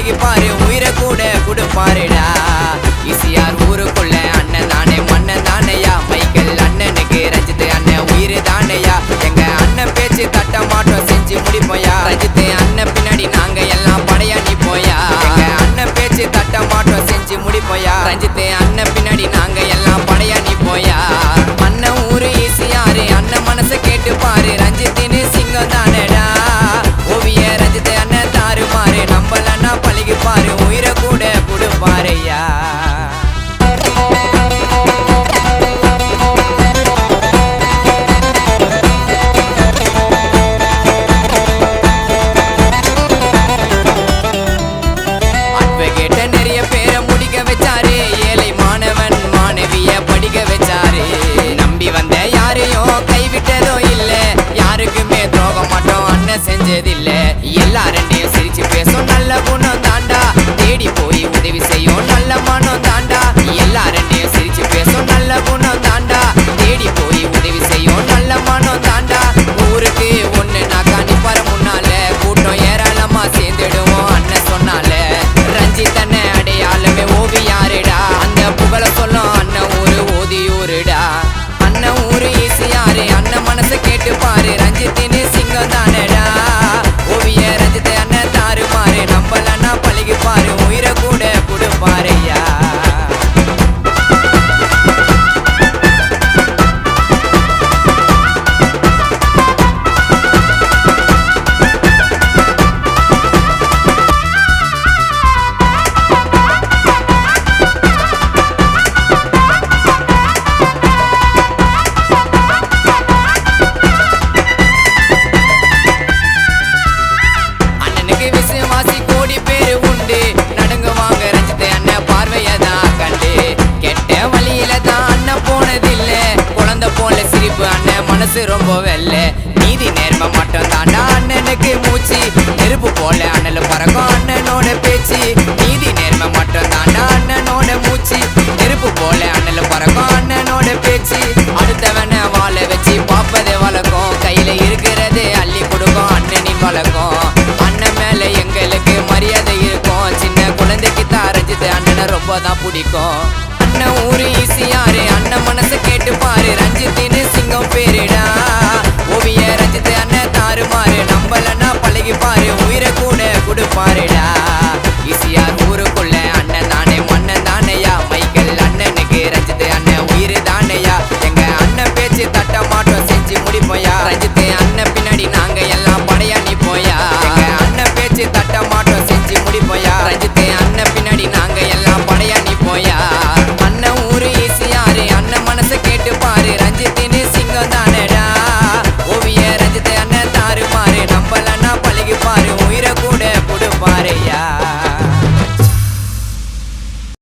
பழகிப்பாரு உயிரை கூட கொடுப்பாருடா. ஈசிஆர் ஊருக்குள்ள அண்ணன் தானே மண்ணன் தானையா. மைக்கேல் அண்ணனுக்கு ரஞ்சித் அண்ணன் உயிர் தானையா. எங்க அண்ணன் பேச்சு தட்ட மாட்டோம் செஞ்சு முடிப்போயா. ரஞ்சித் அண்ணன் பின்னாடி நாங்க எல்லாம் படையா நிப்போயா. எங்க அண்ணன் பேச்சு தட்ட மாட்டோம் செஞ்சு முடிப்போயா. ரஞ்சித் அண்ணன் பின்னாடி நாங்க எல்லாம் படையா நிப்போயா. அண்ணன் ஊரு ஈசிஆர் அண்ணன் மனசை கேட்டு பாரு. ரஞ்சித்தின்னு சிங்கம் தானடா. ஓவிய ரஞ்சித் அண்ணன் தாறுமாறு நம்பலன்னா பழகிப்பாரு உயிரை கூட கொடுப்பாரையா. நிறைய பேரை முடிக்க வச்சாரு. ஏழை மாணவன் மாணவிய படிக்க வச்சாரு. நம்பி வந்த யாரையும் கைவிட்டதோ இல்ல. யாருக்குமே துரோகம் மட்டும் அண்ணன் செஞ்சதில்ல. எல்லாரையும் சிரிச்சு பேசும் நல்ல குணம் தாண்டா. தேடி போய் உதவி செய்யும் நல்ல மனம் தாண்டா. எல்லாரையும் சிரிச்சு பேசும் நல்ல குணம் தாண்டா. தேடி போய் உதவி செய்யும் நல்ல மனம் தாண்டா. ஊருக்கு ஒண்ணு நாக்கா நிப்பார முன்னால கூட்டம் ஏராளமா சேர்ந்துடுவோம் அண்ணன் சொன்னால. ரஞ்சித் அண்ணன் அடையாளமே ஓவியாருடா. அந்த புகழ சொல்லும் அண்ணன் ஊரு ஓதியூருடா. அண்ணன் ஊரு ஈசிஆர் அண்ணன் மனசை கேட்டு பாரு. ரஞ்சித்தின்னு சிங்கம் தானடா. ஓவிய ரஞ்சித் அண்ணன் தாறுமாறு நம்பலன்னா பழகிப்பாரு உயிரை கூட கொடுப்பாரையா. விசுவாசி கோடி பேரு உண்டு. நடங்குவாங்க ரஞ்சித் அண்ணன் பார்வையதான் கண்டு. கெட்ட வழியில தான் அண்ணன் போனதில்ல. குழந்தை போல சிரிப்பு அண்ணன் மனசு ரொம்ப வெல்ல. நீதி நேர்மை மட்டும் தாண்டா அண்ணனுக்கு மூச்சு. நெருப்பு போல அண்ணல பறக்கும் அண்ணனோட பேச்சு. நீதி நேர்மை மட்டும் தாண்டா அண்ணனோட மூச்சு. நெருப்பு போல அண்ணல பறக்கும் அண்ணனோட பேச்சு. அடுத்தவன வாழ வச்சு பாப்பதை வளர்க்கும். கையில இருக்கிறது அள்ளி கொடுக்கும் அண்ணனின் வழக்கம். அண்ணன் மேல எங்களுக்கு மரியாதை இருக்கும். சின்ன குழந்தைக்கு தான் ரஞ்சித் அண்ணனை ரொம்ப தான் பிடிக்கும். அண்ணன் ஊரு ஈசிஆர் அண்ணன் மனசை கேட்டு பாரு. ரஞ்சித்தின்னு சிங்கம் பேருடா.